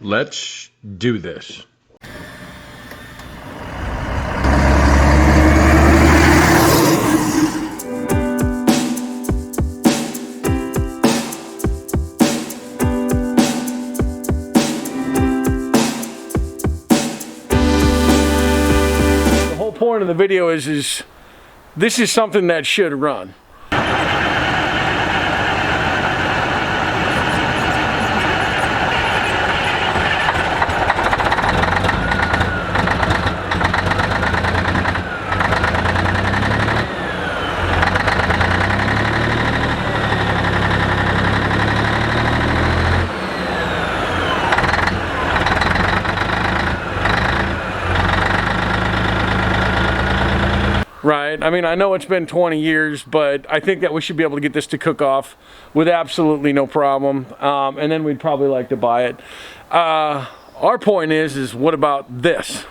Let's do this. The whole point of the video is this is something that should run. Right. I mean, I know it's been 20 years, but I think that we should be able to get this to cook off with absolutely no problem. And then we'd probably like to buy it. Our point is what about this?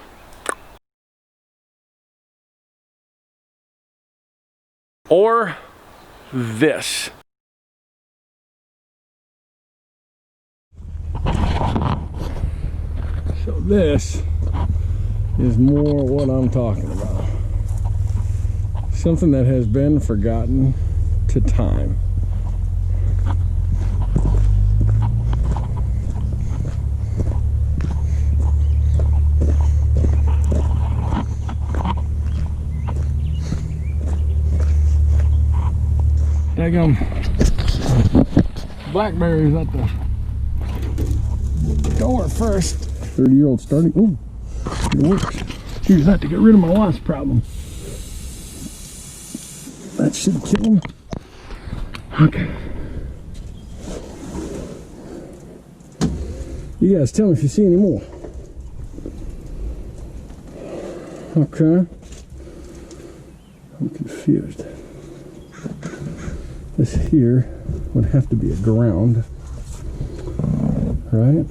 Or this? So this is more what I'm talking about. Something that has been forgotten to time. Daggum blackberries at the door first. 30-year-old starting. Ooh, it works. Use that to get rid of my wasp problem. That should kill him. Okay. You guys tell me if you see any more. Okay. I'm confused. This here would have to be a ground, right?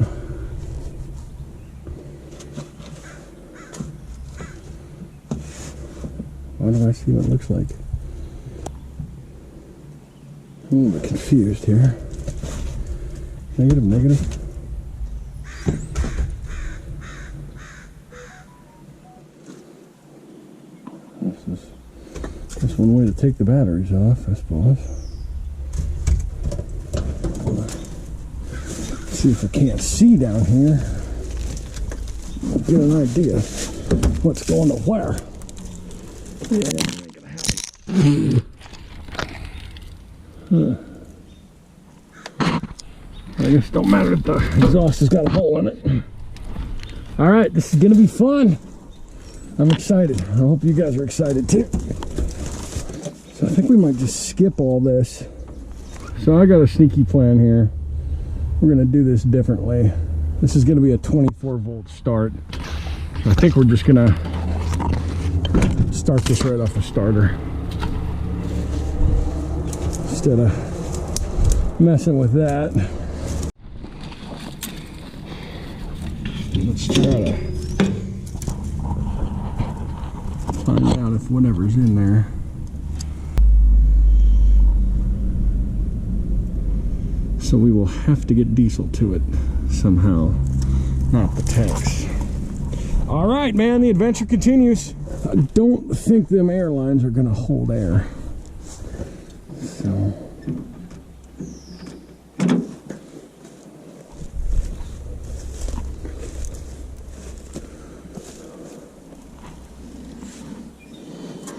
Why do I see what it looks like? I'm a little bit confused here. Negative, negative. That's one way to take the batteries off, I suppose. See if I can't see down here. Get an idea of what's going to where. Yeah, that ain't gonna happen. I guess it don't matter if the exhaust has got a hole in it. All right, this is gonna be fun. I'm excited. I hope you guys are excited too. So I think we might just skip all this. So I got a sneaky plan here. We're gonna do this differently. This is gonna be a 24-volt start. I think we're just gonna start this right off a starter, instead of messing with that. Let's try to find out if whatever's in there. So we will have to get diesel to it somehow, not the tanks. All right, man, the adventure continues. I don't think them airlines are gonna hold air. So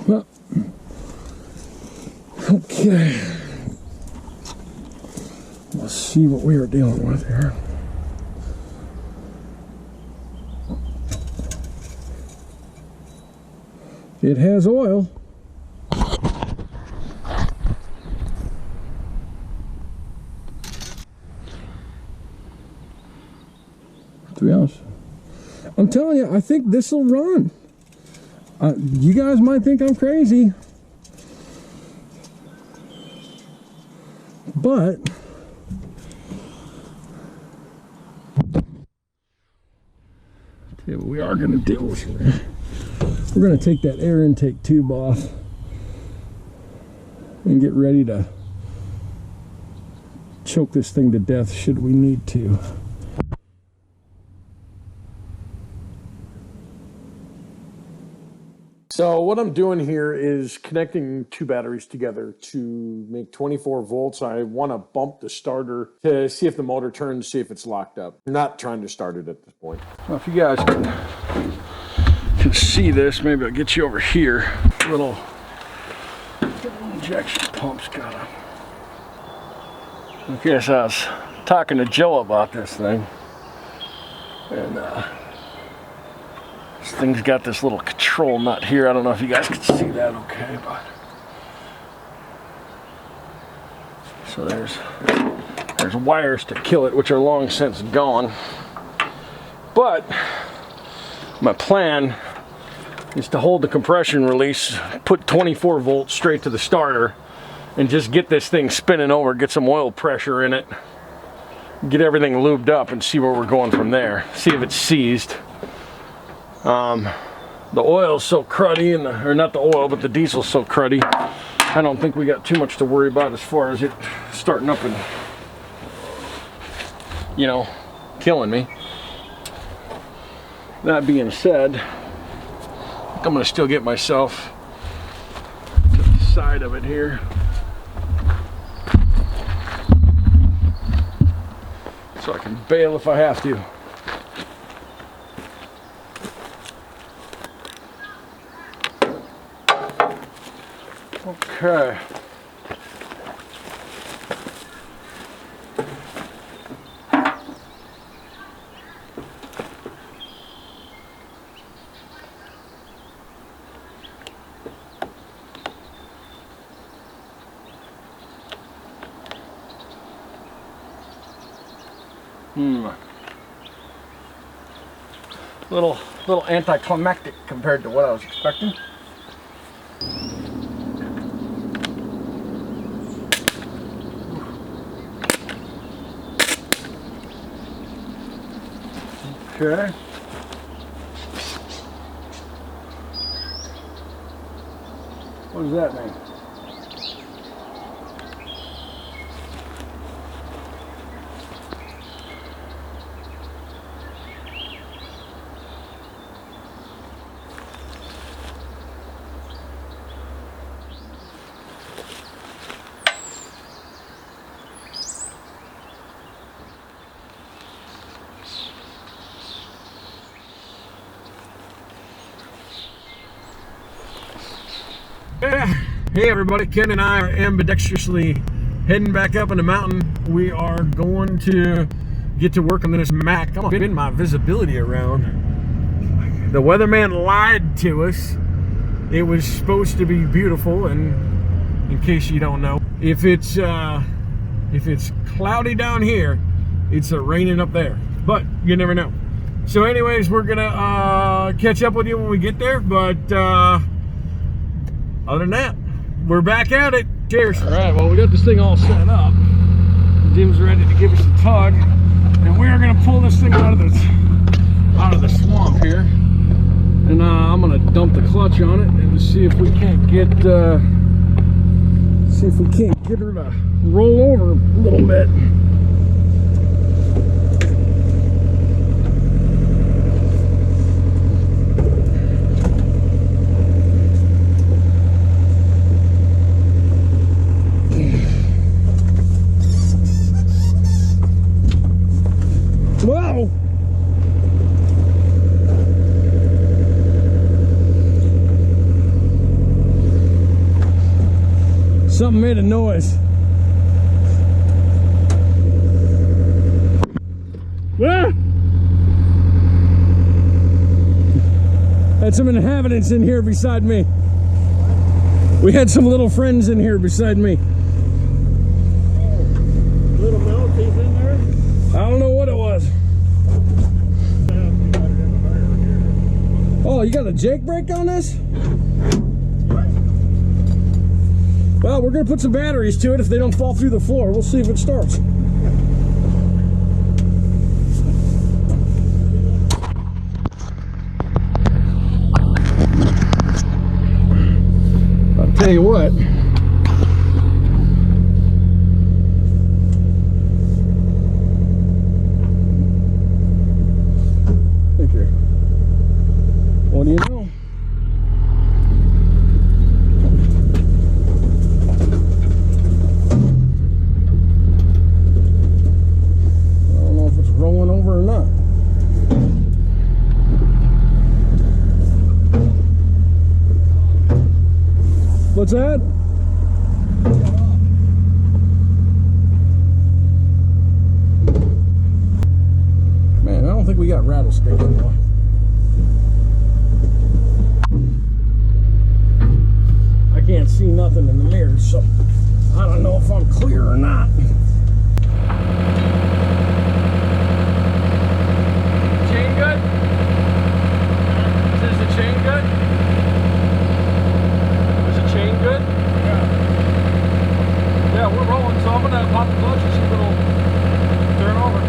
well, okay. Let's see what we are dealing with here. It has oil. To be honest, I'm telling you, I think this will run. You guys might think I'm crazy, but what we are going to do is we're going to take that air intake tube off and get ready to choke this thing to death should we need to. So what I'm doing here is connecting two batteries together to make 24 volts. I want to bump the starter to see if the motor turns, see if it's locked up. I'm not trying to start it at this point. Well, if you guys can see this, maybe I'll get you over here. Little injection pump's got a... I guess I was talking to Joe about this thing. And this thing's got this little control nut here. I don't know if you guys can see that okay, but so there's wires to kill it, which are long since gone. But my plan is to hold the compression release, put 24 volts straight to the starter, and just get this thing spinning over, get some oil pressure in it, get everything lubed up, and see where we're going from there. See if it's seized. The oil's so cruddy, or not the oil, but the diesel's so cruddy, I don't think we got too much to worry about as far as it starting up and, you know, killing me. That being said, I'm going to still get myself to the side of it here. So I can bail if I have to. Okay. Little anticlimactic compared to what I was expecting. Okay. What does that mean? Hey everybody, Ken and I are ambidextrously heading back up in the mountain. We are going to get to work on this Mack. I'm getting my visibility around. The weatherman lied to us. It was supposed to be beautiful, and in case you don't know, if it's cloudy down here, it's raining up there. But you never know. So anyways, we're gonna catch up with you when we get there, but other than that, we're back at it. Cheers. All right, well, we got this thing all set up. Jim's ready to give us a tug, and we are gonna pull this thing out of the swamp here. And I'm gonna dump the clutch on it and see if we can't get her to roll over a little bit. Whoa! Something made a noise. Ah! Had some inhabitants in here beside me. We had some little friends in here beside me. Little melties in there? I don't know what it was. Oh, you got a jake brake on this? Well, we're gonna put some batteries to it. If they don't fall through the floor, we'll see if it starts. I'll tell you what. What do you know? What's that? Man, I don't think we got rattlesnake anymore. I can't see nothing in the mirrors, so I don't know if I'm clear or not. Chain good? Is the chain good? Is the chain good? Yeah. Yeah, we're rolling, so I'm gonna pop the clutch and see if it'll turn over.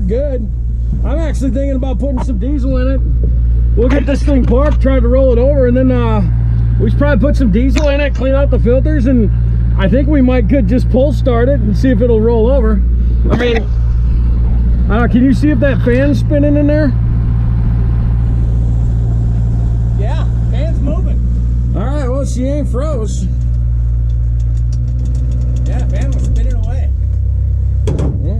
Good. I'm actually thinking about putting some diesel in it. We'll get this thing parked, try to roll it over, and then we should probably put some diesel in it, clean out the filters, and I think we could just pull start it and see if it'll roll over. I mean, can you see if that fan's spinning in there? Yeah, fan's moving. All right, well, she ain't froze. Yeah, fan was spinning away. Yeah.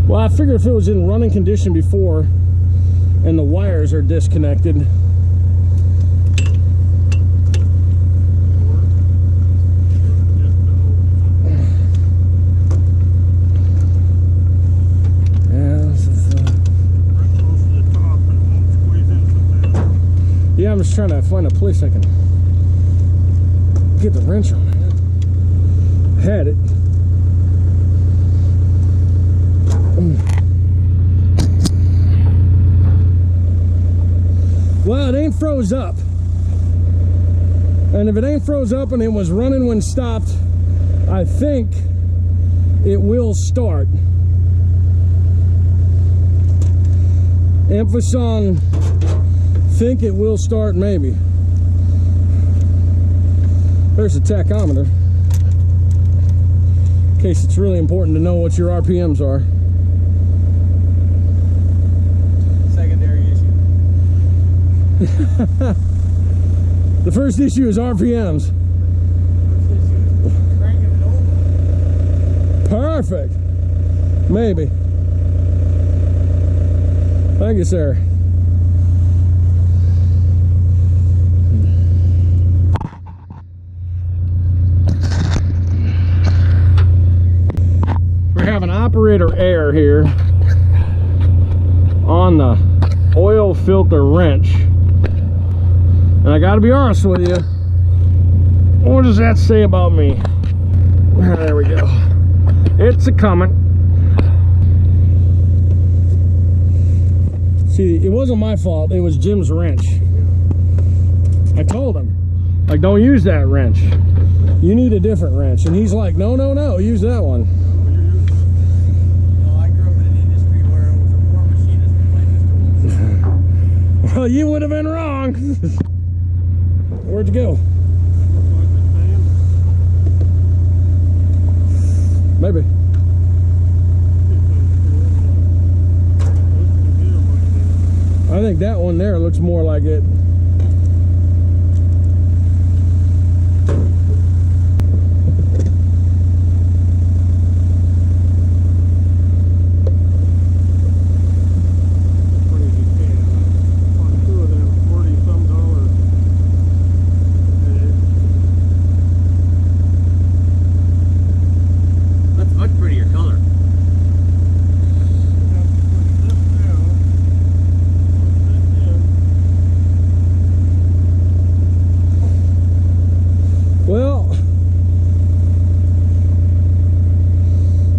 Well, I figured if it was in running condition before and the wires are disconnected, yeah, I'm just trying to find a place I can get the wrench on it. I had it. Well, it ain't froze up. And if it ain't froze up and it was running when stopped, I think it will start. Emphasis on think it will start maybe. There's a tachometer. In case it's really important to know what your RPMs are. Secondary issue. The first issue is RPMs. Cranking it over. Perfect. Maybe. Thank you, sir. We're having operator error here on the oil filter wrench. And I gotta be honest with you, what does that say about me? There we go. It's a coming. See, it wasn't my fault, it was Jim's wrench. I told him, like, don't use that wrench. You need a different wrench. And he's like, no, no, no, use that one. No, I grew up in an industry where it was a poor machinist who played this tool. Well, you would have been wrong. Where'd you go? Maybe. think that one there looks more like it.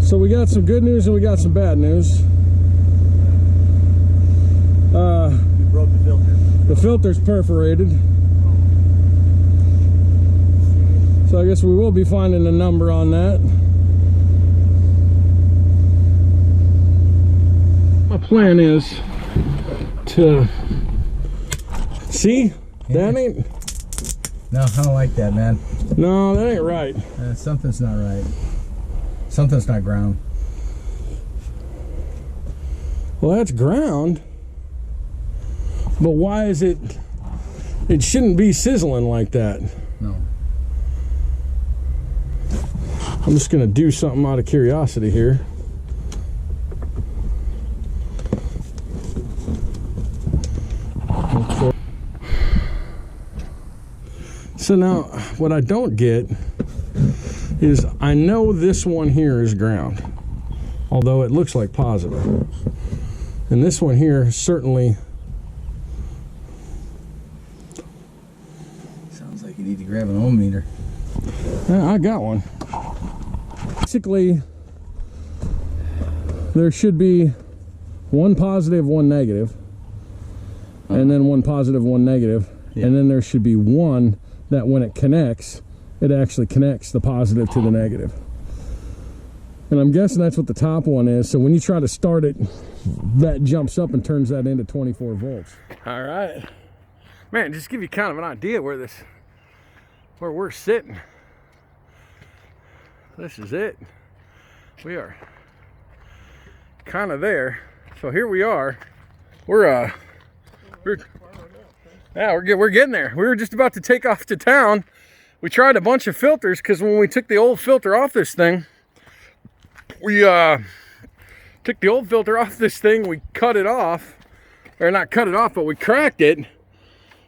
So we got some good news and we got some bad news. You broke the filter. The filter's perforated. So I guess we will be finding a number on that. My plan is to see, that ain't, No, I don't like that, man. no, that ain't right. Something's not right. Something's not ground. Well, that's ground, but why is it, it shouldn't be sizzling like that. No. I'm just gonna do something out of curiosity here. Okay. So now, what I don't get is, I know this one here is ground, although it looks like positive. And this one here certainly. Sounds like you need to grab an ohm meter. I got one. Basically, there should be one positive, one negative, and then one positive, one negative, and then there should be one that when it connects, it actually connects the positive to the negative. And I'm guessing that's what the top one is. So when you try to start it, that jumps up and turns that into 24 volts. All right. Man, just give you kind of an idea where we're sitting. This is it. We are kind of there. So here we are. We're getting there. We were just about to take off to town. We tried a bunch of filters because when we took the old filter off this thing, we took the old filter off this thing, we cut it off, or not cut it off, but we cracked it.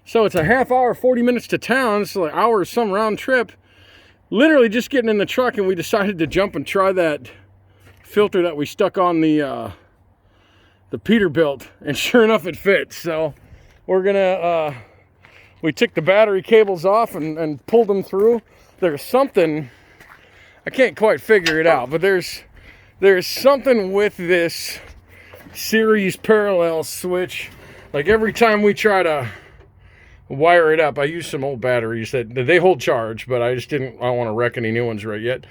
So it's a half hour, 40 minutes to town. It's like an hour or some round trip. Literally just getting in the truck, and we decided to jump and try that filter that we stuck on the Peterbilt, and sure enough it fits. So we're gonna we took the battery cables off and pulled them through. There's something, I can't quite figure it out, but there's something with this series parallel switch. Like every time we try to wire it up, I use some old batteries that they hold charge, but I don't want to wreck any new ones right yet.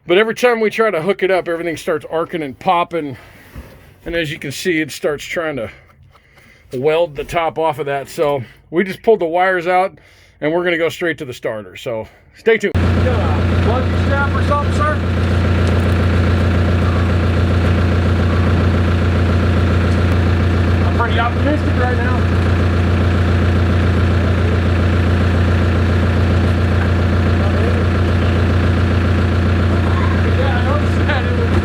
But every time we try to hook it up, everything starts arcing and popping. And as you can see, it starts trying to weld the top off of that. So we just pulled the wires out and we're gonna go straight to the starter. So stay tuned. You got a plug strap or something, sir? I'm pretty optimistic right now. Yeah, I noticed that it was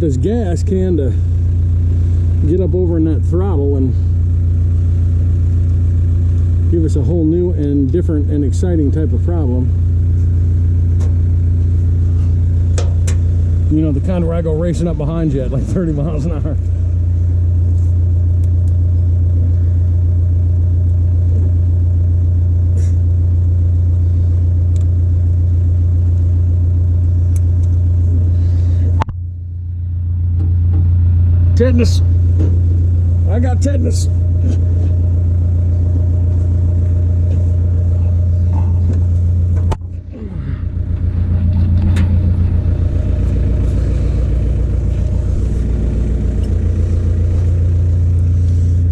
this gas can to get up over in that throttle and give us a whole new and different and exciting type of problem. You know, the kind where I go racing up behind you at like 30 miles an hour. Tetanus. I got tetanus.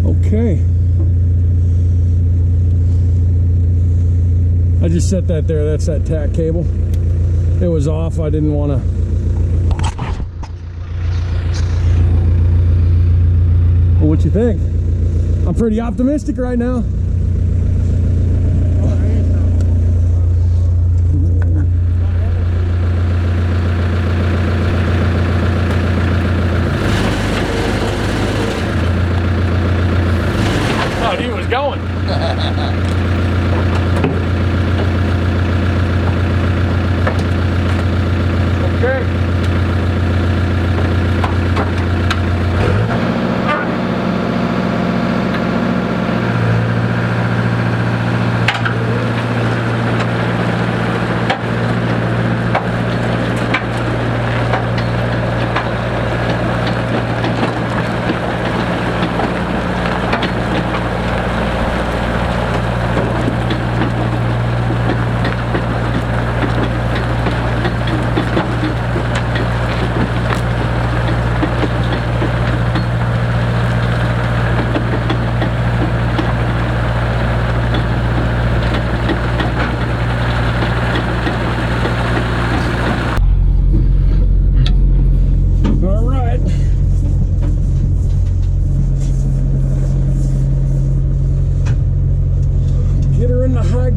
Okay. I just set that there. That's that tack cable. It was off. I didn't want to. Well, what you think? I'm pretty optimistic right now. Thought he was going. Okay.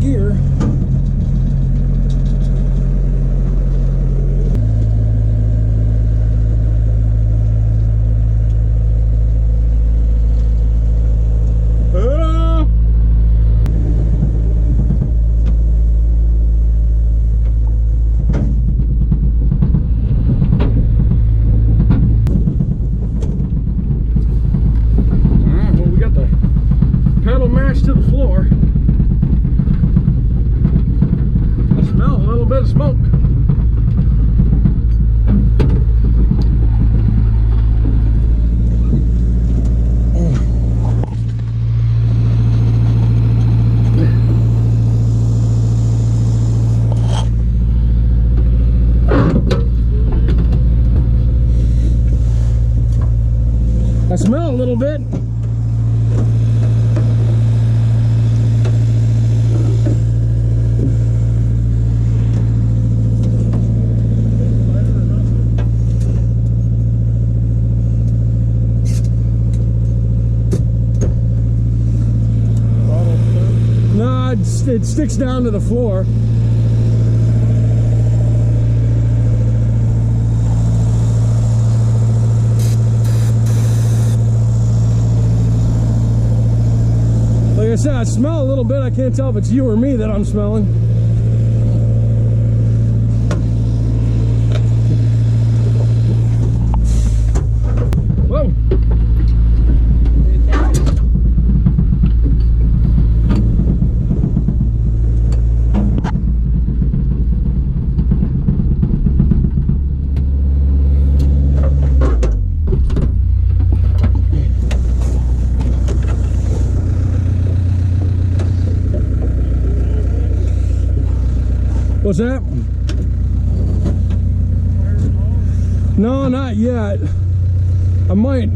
Gear. Well, we got the pedal mashed to the floor. Smell a little bit of smoke. I smell a little bit. It sticks down to the floor. Like I said, I smell a little bit. I can't tell if it's you or me that I'm smelling. Whoa. What's that? No, not yet. I might.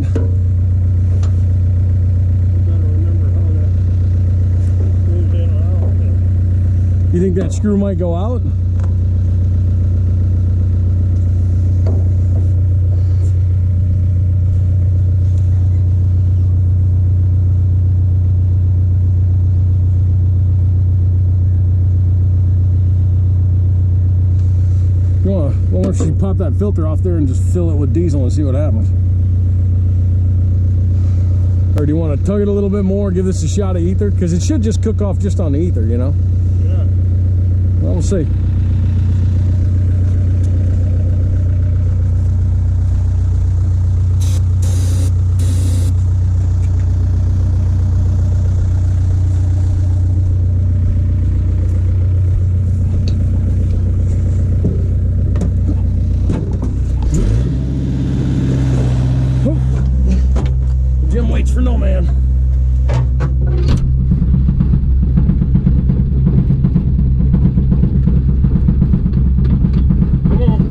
You think that screw might go out? why don't you pop that filter off there and just fill it with diesel and see what happens? Or do you want to tug it a little bit more, give this a shot of ether? Because it should just cook off just on the ether, you know? Yeah. Well, we'll see. Jim waits for no man. Come on.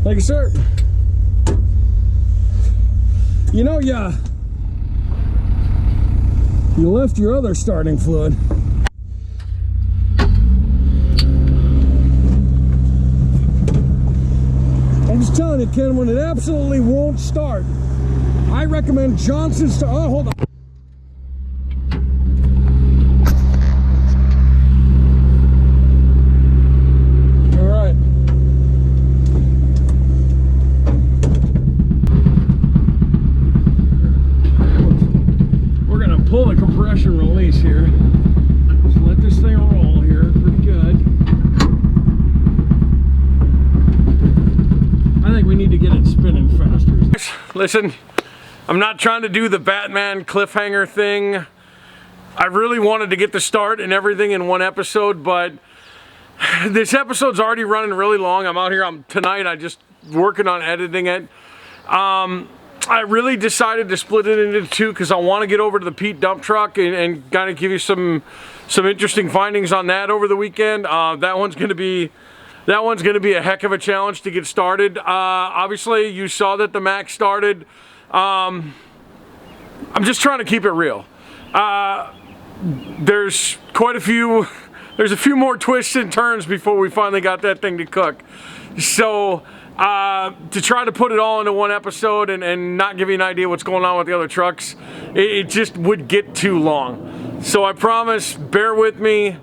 Thank you, sir. You know, you left your other starting fluid. I'm just telling you, Ken, when it absolutely won't start, I recommend Johnson start. Oh, hold on. All right. We're gonna pull the compression release here. Just let this thing roll here pretty good. I think we need to get it spinning faster. Listen, I'm not trying to do the Batman cliffhanger thing. I really wanted to get the start and everything in one episode, but this episode's already running really long. I'm out here tonight. I just working on editing it. I really decided to split it into two because I want to get over to the Pete dump truck and kind of give you some interesting findings on that over the weekend. That one's going to be a heck of a challenge to get started. Obviously, you saw that the Mack started. I'm just trying to keep it real. There's a few more twists and turns before we finally got that thing to cook. So to try to put it all into one episode and not give you an idea what's going on with the other trucks, it just would get too long. So I promise, bear with me.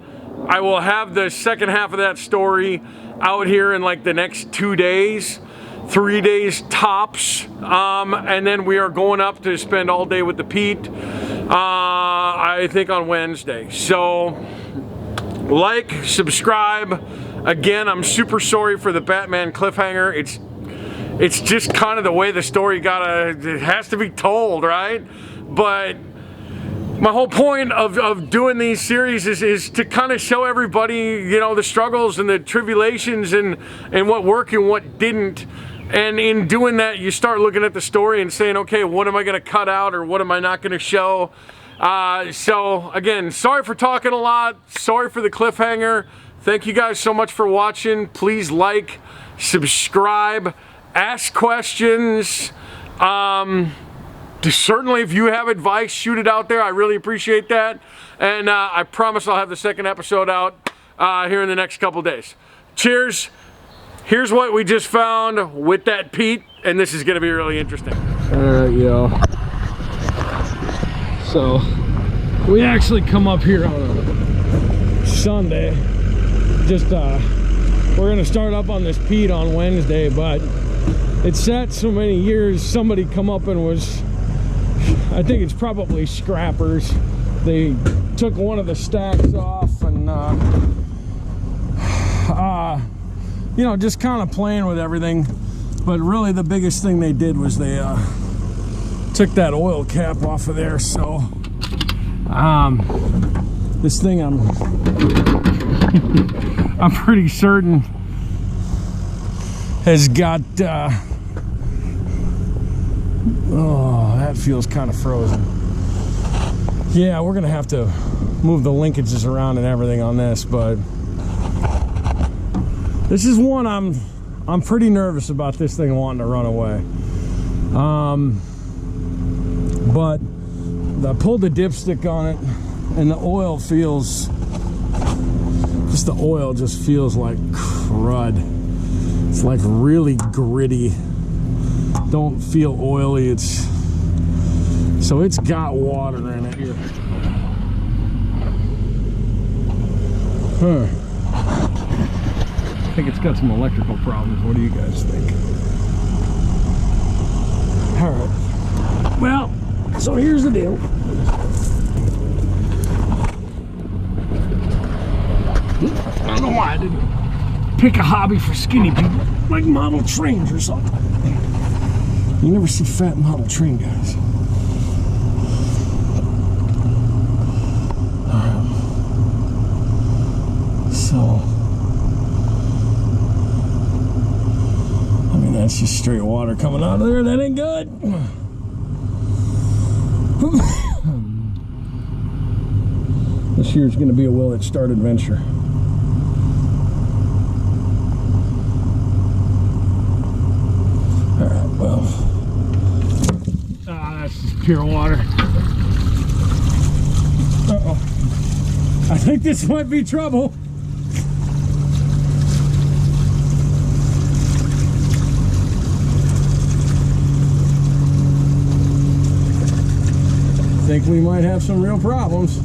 I will have the second half of that story out here in like the next 2 days, 3 days tops, and then we are going up to spend all day with the Pete, I think on Wednesday. So like, subscribe. Again, I'm super sorry for the Batman cliffhanger. It's just kind of the way the story it has to be told, right? But my whole point of doing these series is to kind of show everybody, you know, the struggles and the tribulations and what worked and what didn't. And in doing that, you start looking at the story and saying, okay, what am I going to cut out or what am I not going to show? So again, sorry for talking a lot. Sorry for the cliffhanger. Thank you guys so much for watching. Please like, subscribe, ask questions. Certainly, if you have advice, shoot it out there. I really appreciate that. And I promise I'll have the second episode out here in the next couple days. Cheers. Here's what we just found with that Pete, and this is going to be really interesting. All right, yo. So, we actually come up here on a Sunday. Just, we're going to start up on this Pete on Wednesday, but it sat so many years, somebody come up and was, I think it's probably scrappers. They took one of the stacks off and, you know, just kind of playing with everything. But really the biggest thing they did was they took that oil cap off of there. So this thing I'm pretty certain has got oh, that feels kind of frozen. Yeah, we're gonna have to move the linkages around and everything on this, but this is one I'm pretty nervous about, this thing wanting to run away. But I pulled the dipstick on it and the oil feels, just the oil just feels like crud. It's like really gritty. don't feel oily. It's got water in it here. Huh. I think it's got some electrical problems. What do you guys think? All right. Well, so here's the deal. I don't know why I didn't pick a hobby for skinny people, like model trains or something. You never see fat model train guys. Alright. So, I mean, that's just straight water coming out of there. That ain't good. This year's going to be a will it start adventure. Alright, well. That's just pure water. Uh-oh. I think this might be trouble. I think we might have some real problems.